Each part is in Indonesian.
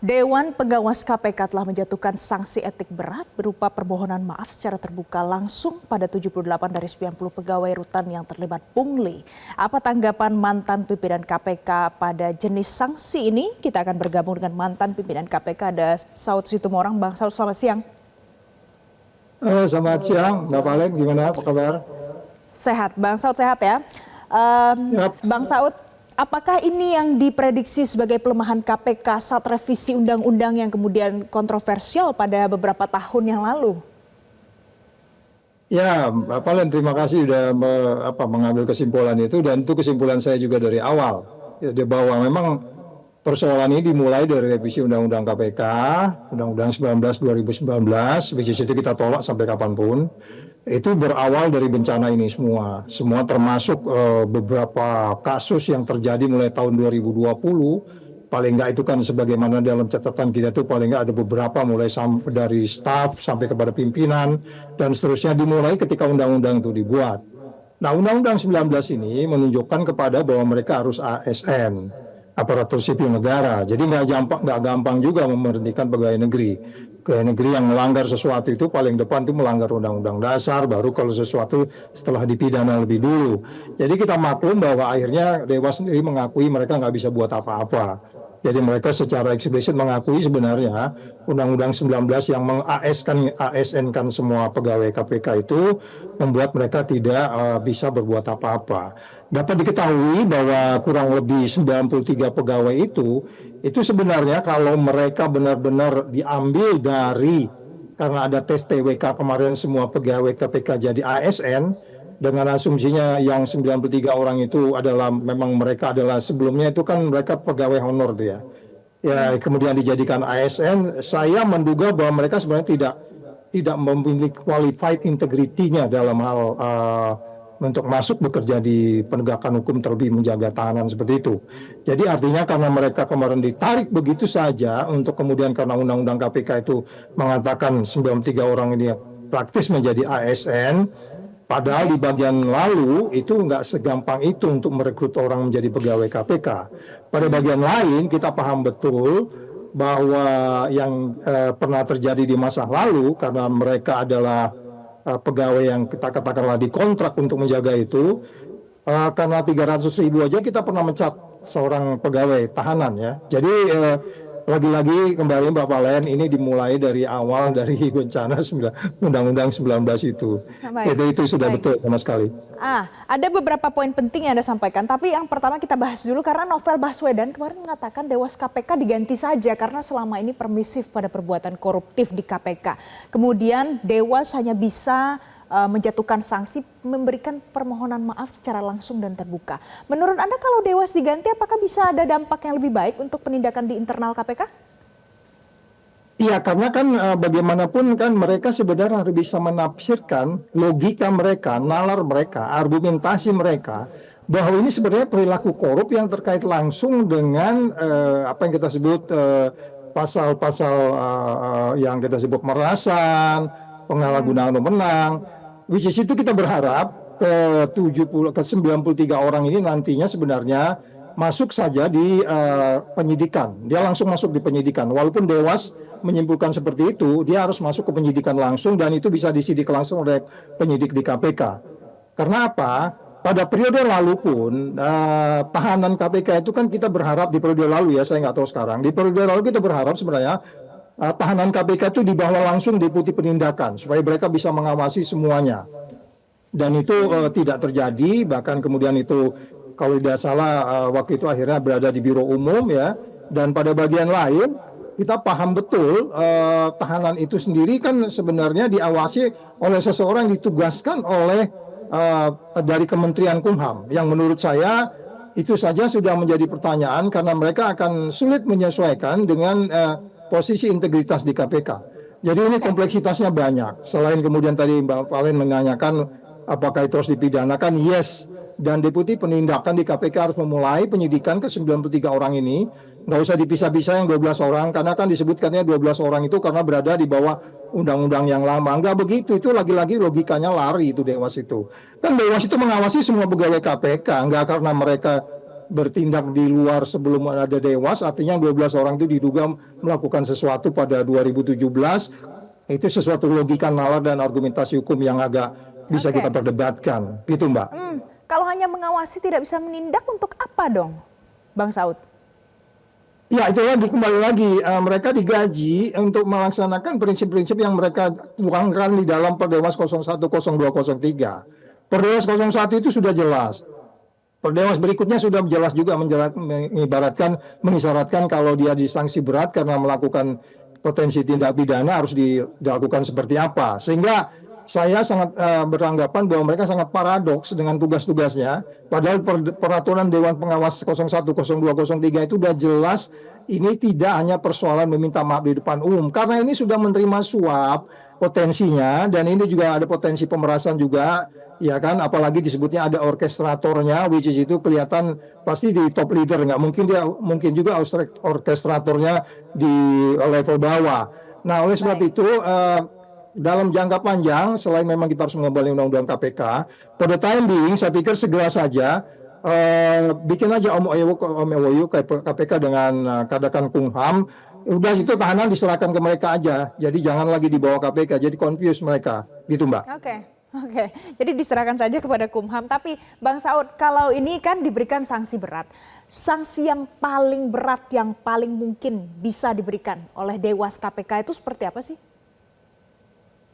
Dewan Pengawas KPK telah menjatuhkan sanksi etik berat berupa permohonan maaf secara terbuka langsung pada 78 dari 90 pegawai rutan yang terlibat pungli. Apa tanggapan mantan pimpinan KPK pada jenis sanksi ini? Kita akan bergabung dengan mantan pimpinan KPK, ada Saud Situmorang. Bang Saud, selamat siang. Selamat siang, Mbak Valen, gimana, apa kabar? Sehat, Bang Saud sehat ya. Bang Saud, apakah ini yang diprediksi sebagai pelemahan KPK saat revisi undang-undang yang kemudian kontroversial pada beberapa tahun yang lalu? Ya, Mbak Valen, terima kasih sudah mengambil kesimpulan itu, dan itu kesimpulan saya juga dari awal. Ya, bahwa memang persoalan ini dimulai dari revisi Undang-Undang KPK, Undang-Undang 19 2019, which is itu kita tolak sampai kapanpun. Itu berawal dari bencana ini semua termasuk beberapa kasus yang terjadi mulai tahun 2020. Paling nggak itu kan sebagaimana dalam catatan kita itu paling nggak ada beberapa mulai dari staf sampai kepada pimpinan dan seterusnya dimulai ketika undang-undang itu dibuat. Nah, Undang-Undang 19 ini menunjukkan kepada bahwa mereka harus ASN, aparatur sipil negara. Jadi nggak gampang juga memberhentikan pegawai negeri. Pegawai negeri yang melanggar sesuatu itu paling depan itu melanggar Undang-Undang Dasar, baru kalau sesuatu setelah dipidana lebih dulu. Jadi kita maklum bahwa akhirnya Dewas sendiri mengakui mereka nggak bisa buat apa-apa. Jadi mereka secara eksplisit mengakui sebenarnya Undang-Undang 19 yang meng-ASN-kan semua pegawai KPK itu membuat mereka tidak bisa berbuat apa-apa. Dapat diketahui bahwa kurang lebih 93 pegawai itu sebenarnya kalau mereka benar-benar diambil dari, karena ada tes TWK kemarin semua pegawai KPK jadi ASN, dengan asumsinya yang 93 orang itu adalah memang mereka adalah sebelumnya itu kan mereka pegawai honor dia. Ya, kemudian dijadikan ASN, saya menduga bahwa mereka sebenarnya tidak memiliki qualified integrity-nya dalam hal untuk masuk bekerja di penegakan hukum, terlebih menjaga tahanan seperti itu. Jadi artinya karena mereka kemarin ditarik begitu saja untuk kemudian karena Undang-Undang KPK itu mengatakan 93 orang ini praktis menjadi ASN, padahal di bagian lalu itu nggak segampang itu untuk merekrut orang menjadi pegawai KPK. Pada bagian lain kita paham betul bahwa yang pernah terjadi di masa lalu karena mereka adalah pegawai yang kita katakanlah dikontrak untuk menjaga itu, karena 300.000 aja kita pernah mencat seorang pegawai tahanan ya. Jadi lagi-lagi kembali Mbak Valen, ini dimulai dari awal dari bencana Undang-Undang 19 itu. Itu sudah baik. Betul sama sekali. Ada beberapa poin penting yang Anda sampaikan, tapi yang pertama kita bahas dulu karena Novel Baswedan kemarin mengatakan Dewas KPK diganti saja karena selama ini permisif pada perbuatan koruptif di KPK. Kemudian Dewas hanya bisa menjatuhkan sanksi, memberikan permohonan maaf secara langsung dan terbuka. Menurut Anda kalau Dewas diganti, apakah bisa ada dampak yang lebih baik untuk penindakan di internal KPK? Iya, karena kan bagaimanapun kan mereka sebenarnya harus bisa menafsirkan logika mereka, nalar mereka, argumentasi mereka, bahwa ini sebenarnya perilaku korup yang terkait langsung dengan apa yang kita sebut pasal-pasal yang kita sebut pemerasan, penyalahgunaan wewenang. Which is itu kita berharap ke 93 orang ini nantinya sebenarnya masuk saja di penyidikan. Dia langsung masuk di penyidikan. Walaupun Dewas menyimpulkan seperti itu, dia harus masuk ke penyidikan langsung dan itu bisa disidik langsung oleh penyidik di KPK. Karena apa? Pada periode lalu pun tahanan KPK itu kan kita berharap di periode lalu ya, saya nggak tahu sekarang. Di periode lalu kita berharap sebenarnya tahanan KPK itu dibawa langsung deputi penindakan supaya mereka bisa mengawasi semuanya, dan itu tidak terjadi. Bahkan kemudian itu kalau tidak salah waktu itu akhirnya berada di biro umum ya. Dan pada bagian lain kita paham betul tahanan itu sendiri kan sebenarnya diawasi oleh seseorang yang ditugaskan oleh dari Kementerian Kumham, yang menurut saya itu saja sudah menjadi pertanyaan karena mereka akan sulit menyesuaikan dengan posisi integritas di KPK. Jadi ini kompleksitasnya banyak. Selain kemudian tadi Mbak Valen menanyakan apakah itu harus dipidanakan, yes. Dan deputi penindakan di KPK harus memulai penyidikan ke 93 orang ini. Nggak usah dipisah-pisah yang 12 orang, karena kan disebutkannya 12 orang itu karena berada di bawah undang-undang yang lama. Nggak begitu, itu lagi-lagi logikanya lari itu Dewas itu. Kan Dewas itu mengawasi semua pegawai KPK, nggak karena mereka bertindak di luar sebelum ada Dewas, artinya 12 orang itu diduga melakukan sesuatu pada 2017. Itu sesuatu logika nalar dan argumentasi hukum yang agak bisa Oke. kita perdebatkan, gitu Mbak. Kalau hanya mengawasi tidak bisa menindak, untuk apa dong, Bang Saud? Ya itu lagi, kembali lagi, mereka digaji untuk melaksanakan prinsip-prinsip yang mereka tuangkan di dalam Perdewas 01, 02, 03. Perdewas 01 itu sudah jelas. Perdewas berikutnya sudah jelas juga mengisyaratkan kalau dia disanksi berat karena melakukan potensi tindak pidana harus dilakukan seperti apa. Sehingga saya sangat beranggapan bahwa mereka sangat paradoks dengan tugas-tugasnya. Padahal peraturan Dewan Pengawas 01, 02, 03 itu sudah jelas ini tidak hanya persoalan meminta maaf di depan umum. Karena ini sudah menerima suap potensinya, dan ini juga ada potensi pemerasan juga, ya kan, apalagi disebutnya ada orkestratornya, which is itu kelihatan pasti di top leader, nggak mungkin dia, mungkin juga orkestratornya di level bawah. Nah oleh sebab itu dalam jangka panjang, selain memang kita harus mengembalikan undang-undang KPK, for the time being saya pikir segera saja bikin aja MOU KPK dengan Kadakan Kumham. Udah itu tahanan diserahkan ke mereka aja. Jadi jangan lagi dibawa KPK. Jadi confuse mereka. Gitu Mbak. Oke. Jadi diserahkan saja kepada Kumham. Tapi Bang Saud, kalau ini kan diberikan sanksi berat. Sanksi yang paling berat, yang paling mungkin bisa diberikan oleh Dewas KPK itu seperti apa sih?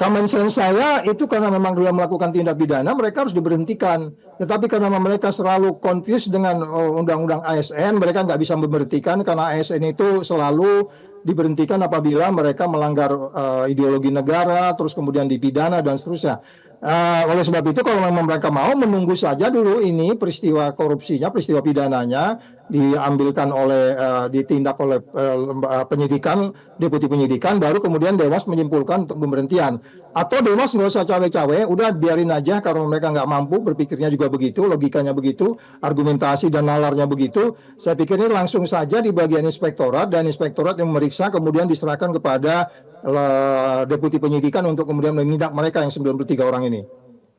Common sense saya itu karena memang dia melakukan tindak pidana, mereka harus diberhentikan. Tetapi karena mereka selalu confused dengan undang-undang ASN, mereka nggak bisa memberhentikan karena ASN itu selalu diberhentikan apabila mereka melanggar ideologi negara, terus kemudian dipidana dan seterusnya. Oleh sebab itu kalau memang mereka mau menunggu saja dulu ini peristiwa korupsinya, peristiwa pidananya diambilkan oleh ditindak oleh penyidikan, deputi penyidikan, baru kemudian Dewas menyimpulkan untuk pemberhentian. Atau Dewas nggak usah cawe-cawe, udah biarin aja karena mereka nggak mampu, berpikirnya juga begitu, logikanya begitu, argumentasi dan nalarnya begitu. Saya pikir ini langsung saja di bagian inspektorat, dan inspektorat yang memeriksa kemudian diserahkan kepada deputi penyidikan untuk kemudian menindak mereka yang 93 orang ini.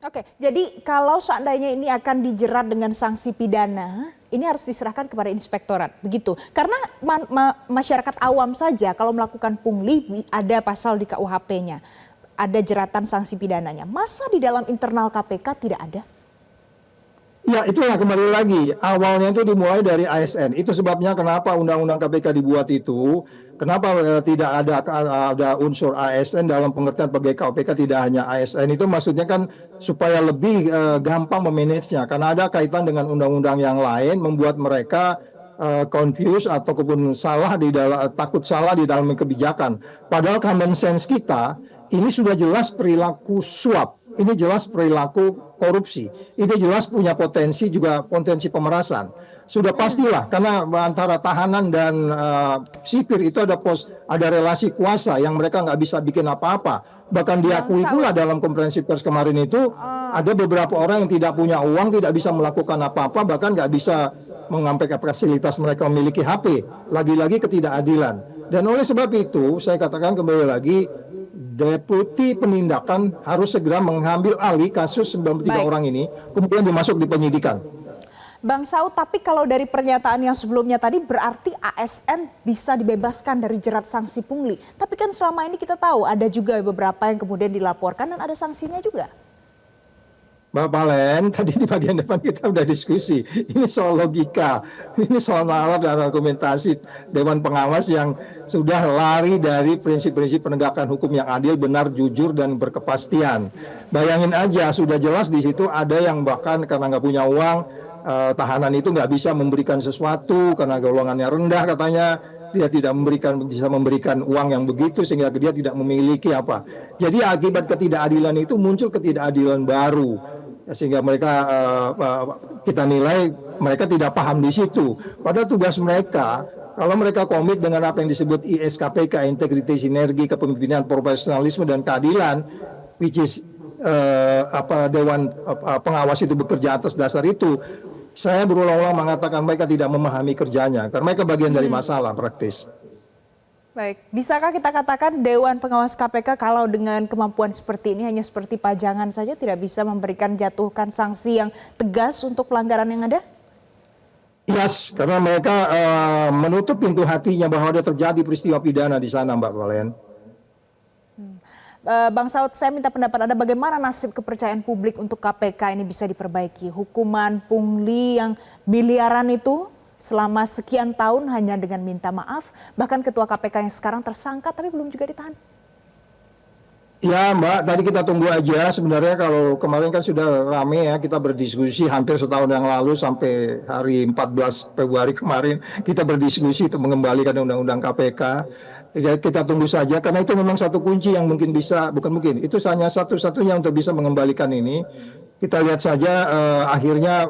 Oke, jadi kalau seandainya ini akan dijerat dengan sanksi pidana, ini harus diserahkan kepada inspektorat, begitu. Karena masyarakat awam saja kalau melakukan pungli ada pasal di KUHP-nya, ada jeratan sanksi pidananya. Masa di dalam internal KPK tidak ada? Ya itulah, kembali lagi, awalnya itu dimulai dari ASN. Itu sebabnya kenapa undang-undang KPK dibuat itu, kenapa tidak ada unsur ASN dalam pengertian pegawai KPK, tidak hanya ASN. Itu maksudnya kan supaya lebih gampang memanagenya, karena ada kaitan dengan undang-undang yang lain, membuat mereka confused ataupun salah di dalam, takut salah di dalam kebijakan. Padahal common sense kita ini sudah jelas perilaku suap. Ini jelas perilaku korupsi. Ini jelas punya potensi, juga potensi pemerasan. Sudah pastilah, karena antara tahanan dan sipir itu ada relasi kuasa yang mereka nggak bisa bikin apa-apa. Bahkan diakui pula dalam konferensi pers kemarin itu, ada beberapa orang yang tidak punya uang, tidak bisa melakukan apa-apa, bahkan nggak bisa mengambil fasilitas mereka memiliki HP. Lagi-lagi ketidakadilan. Dan oleh sebab itu, saya katakan kembali lagi, deputi penindakan harus segera mengambil alih kasus 93 orang ini, kemudian dimasuk di penyidikan. Bang Saud, tapi kalau dari pernyataan yang sebelumnya tadi berarti ASN bisa dibebaskan dari jerat sanksi pungli. Tapi kan selama ini kita tahu ada juga beberapa yang kemudian dilaporkan dan ada sanksinya juga. Mbak Palen, tadi di bagian depan kita udah diskusi. Ini soal logika, ini soal nalar dan argumentasi Dewan Pengawas yang sudah lari dari prinsip-prinsip penegakan hukum yang adil, benar, jujur, dan berkepastian. Bayangin aja, sudah jelas di situ ada yang bahkan karena nggak punya uang, tahanan itu nggak bisa memberikan sesuatu karena golongannya rendah katanya. Dia tidak bisa memberikan uang yang begitu sehingga dia tidak memiliki apa. Jadi akibat ketidakadilan itu muncul ketidakadilan baru. Sehingga mereka kita nilai mereka tidak paham di situ. Padahal tugas mereka, kalau mereka komit dengan apa yang disebut ISKPK, integritas, sinergi, kepemimpinan, profesionalisme, dan keadilan, which is Dewan Pengawas itu bekerja atas dasar itu. Saya berulang-ulang mengatakan mereka tidak memahami kerjanya, karena mereka bagian dari masalah praktis. Baik, bisakah kita katakan Dewan Pengawas KPK kalau dengan kemampuan seperti ini hanya seperti pajangan saja, tidak bisa memberikan jatuhkan sanksi yang tegas untuk pelanggaran yang ada? Yes, karena mereka menutup pintu hatinya bahwa ada terjadi peristiwa pidana di sana, Mbak Valen. Bang Saud, saya minta pendapat Anda bagaimana nasib kepercayaan publik untuk KPK ini bisa diperbaiki. Hukuman pungli yang miliaran itu selama sekian tahun hanya dengan minta maaf. Bahkan ketua KPK yang sekarang tersangka tapi belum juga ditahan. Ya Mbak, tadi kita tunggu aja. Sebenarnya kalau kemarin kan sudah rame ya, kita berdiskusi hampir setahun yang lalu sampai hari 14 Februari kemarin kita berdiskusi untuk mengembalikan Undang-Undang KPK. Ya, kita tunggu saja karena itu memang satu kunci yang mungkin bisa, bukan mungkin, itu hanya satu-satunya untuk bisa mengembalikan ini. Kita lihat saja akhirnya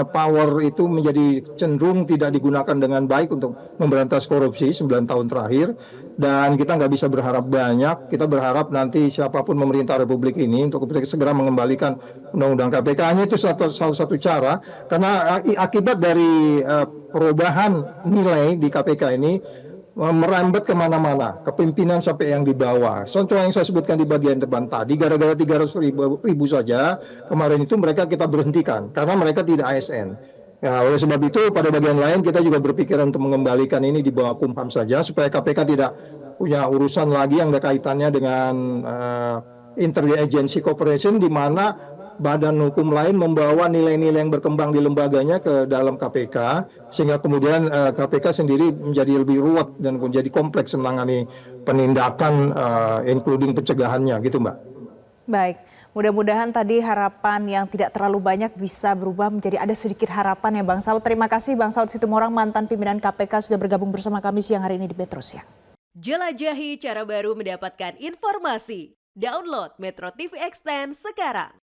power itu menjadi cenderung tidak digunakan dengan baik untuk memberantas korupsi 9 tahun terakhir, dan kita nggak bisa berharap banyak. Kita berharap nanti siapapun memerintah Republik ini untuk segera mengembalikan Undang-Undang KPK. Hanya itu salah satu cara, karena akibat dari perubahan nilai di KPK ini merembet kemana-mana, kepimpinan sampai yang di bawah. Contoh yang saya sebutkan di bagian depan tadi, gara-gara 300.000 saja, kemarin itu kita berhentikan, karena mereka tidak ASN. Ya, oleh sebab itu, pada bagian lain kita juga berpikiran untuk mengembalikan ini di bawah Kumham saja, supaya KPK tidak punya urusan lagi yang ada kaitannya dengan interagency cooperation, di mana badan hukum lain membawa nilai-nilai yang berkembang di lembaganya ke dalam KPK, sehingga kemudian KPK sendiri menjadi lebih ruwet dan menjadi kompleks menangani penindakan, including pencegahannya, gitu Mbak. Baik, mudah-mudahan tadi harapan yang tidak terlalu banyak bisa berubah menjadi ada sedikit harapan ya Bang Saud. Terima kasih Bang Saud Situmorang, mantan pimpinan KPK, sudah bergabung bersama kami siang hari ini di Metro Siang. Jelajahi cara baru mendapatkan informasi. Download Metro TV Extend sekarang.